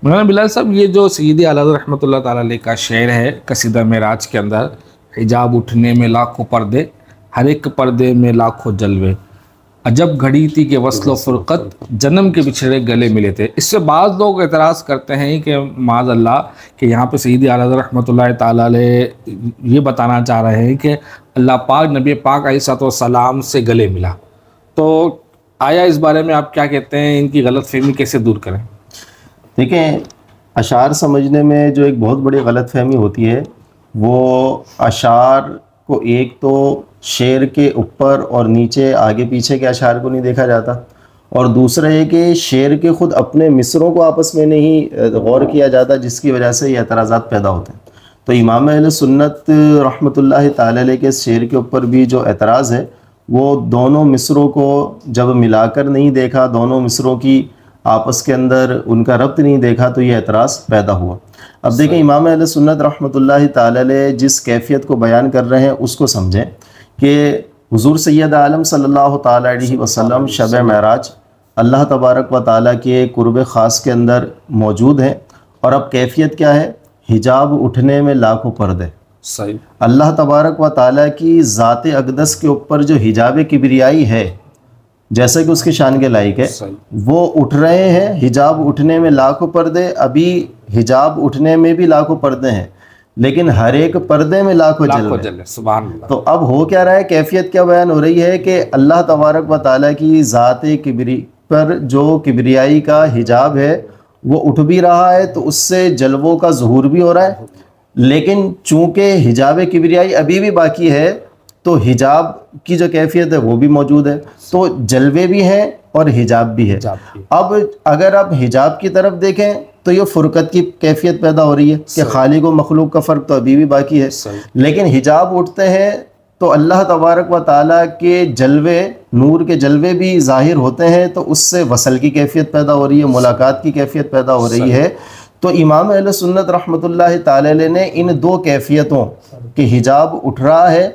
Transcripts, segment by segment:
مولانا بلال صاحب، یہ جو سیدی اعلیٰ حضرت رحمۃ اللہ تعالیٰ علیہ کا شعر ہے قصیدہ معراج کے اندر، حجاب اٹھنے میں لاکھوں پردے، ہر ایک پردے میں لاکھوں جلوے، عجب گھڑی تھی کہ وصل و فرقت، جنم کے بچھڑے گلے ملے تھے. اس سے بعض لوگ اعتراض کرتے ہیں کہ معاذ اللہ کہ یہاں پہ سیدی اعلیٰ حضرت رحمۃ اللہ تعالیٰ علیہ یہ بتانا چاہ رہے ہیں کہ اللہ پاک نبی پاک علیہ الصلوۃ والسلام سے گلے ملا. تو آیا اس بارے میں آپ کیا کہتے ہیں؟ ان کی غلط فہمی کیسے دور کریں؟ دیکھیں، اشعار سمجھنے میں جو ایک بہت بڑی غلط فہمی ہوتی ہے، وہ اشعار کو ایک تو شعر کے اوپر اور نیچے آگے پیچھے کے اشعار کو نہیں دیکھا جاتا، اور دوسرا یہ کہ شعر کے خود اپنے مصروں کو آپس میں نہیں غور کیا جاتا، جس کی وجہ سے یہ اعتراضات پیدا ہوتے ہیں. تو امام اہل سنت رحمۃ اللہ تعالی علیہ کے شعر کے اوپر بھی جو اعتراض ہے، وہ دونوں مصروں کو جب ملا کر نہیں دیکھا، دونوں مصروں کی آپس کے اندر ان کا ربط نہیں دیکھا، تو یہ اعتراض پیدا ہوا. اب دیکھیں، امام اہل سنت رحمۃ اللہ تعالی علیہ جس کیفیت کو بیان کر رہے ہیں اس کو سمجھیں کہ حضور سید عالم صلی اللہ تعالی علیہ وسلم شب معراج اللہ تبارک و تعالیٰ کے قرب خاص کے اندر موجود ہیں، اور اب کیفیت کیا ہے؟ حجاب اٹھنے میں لاکھوں پردے. صحیح. اللہ تبارک و تعالیٰ کی ذات اقدس کے اوپر جو حجاب کبریائی ہے، جیسا کہ اس کی شان کے لائق ہے، وہ اٹھ رہے ہیں. حجاب اٹھنے میں لاکھوں پردے، ابھی حجاب اٹھنے میں بھی لاکھوں پردے ہیں، لیکن ہر ایک پردے میں لاکھوں جلوے. سبحان اللہ. تو اب ہو کیا رہا ہے؟ کیفیت کیا بیان ہو رہی ہے کہ اللہ تبارک و تعالیٰ کی ذات کبری پر جو کبریائی کا حجاب ہے وہ اٹھ بھی رہا ہے، تو اس سے جلووں کا ظہور بھی ہو رہا ہے. لیکن چونکہ حجاب کبریائی ابھی بھی باقی ہے، تو حجاب کی جو کیفیت ہے وہ بھی موجود ہے، تو جلوے بھی ہیں اور حجاب بھی ہے. اب اگر آپ حجاب کی طرف دیکھیں تو یہ فرقت کی کیفیت پیدا ہو رہی ہے کہ خالق و مخلوق کا فرق تو ابھی بھی باقی ہے. لیکن حجاب اٹھتے ہیں تو اللہ تبارک و تعالیٰ کے جلوے، نور کے جلوے بھی ظاہر ہوتے ہیں، تو اس سے وصل کی کیفیت پیدا ہو رہی ہے، ملاقات کی کیفیت پیدا ہو رہی ہے. تو امام اہل سنت رحمۃ اللہ تعالی علیہ نے ان دو کیفیتوں کہ حجاب اٹھ رہا ہے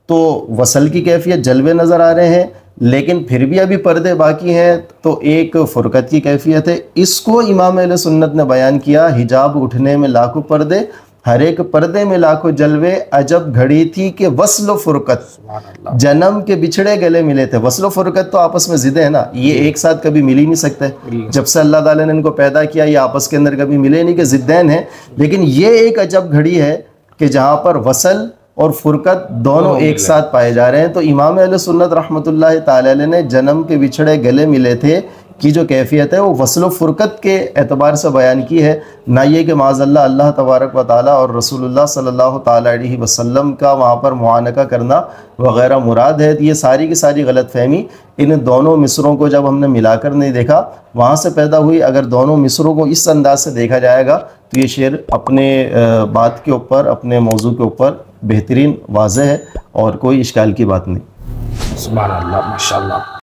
تو وصل کی کیفیت، جلوے نظر آ رہے ہیں، لیکن پھر بھی ابھی پردے باقی ہیں، تو ایک فرقت کی کیفیت ہے. اس کو امام اہل سنت نے بیان کیا، حجاب اٹھنے میں لاکھوں پردے، ہر ایک پردے میں لاکھوں جلوے، عجب گھڑی تھی کہ وصل و فرقت، جنم کے بچھڑے گلے ملے تھے. وصل و فرقت تو آپس میں ضد ہے نا، یہ ایک ساتھ کبھی مل ہی نہیں سکتے. جب سے اللہ تعالیٰ نے ان کو پیدا کیا، یہ آپس کے اندر کبھی ملے نہیں کہ ضدین ہیں. لیکن یہ ایک عجب گھڑی ہے کہ جہاں پر وصل اور فرقت دونوں ایک ساتھ پائے جا رہے ہیں. تو امام اہل سنت رحمۃ اللہ تعالی علیہ نے جنم کے بچھڑے گلے ملے تھے کی جو کیفیت ہے وہ وصل و فرقت کے اعتبار سے بیان کی ہے، نہ یہ کہ معاذ اللہ اللہ تبارک و تعالیٰ اور رسول اللہ صلی اللہ تعالی علیہ وسلم کا وہاں پر معانقہ کرنا وغیرہ مراد ہے. یہ ساری کی ساری غلط فہمی ان دونوں مصروں کو جب ہم نے ملا کر نہیں دیکھا وہاں سے پیدا ہوئی. اگر دونوں مصروں کو اس انداز سے دیکھا جائے گا تو یہ شعر اپنے بات کے اوپر، اپنے موضوع کے اوپر بہترین واضح ہے اور کوئی اشکال کی بات نہیں. سبحان اللہ، ماشاء اللہ.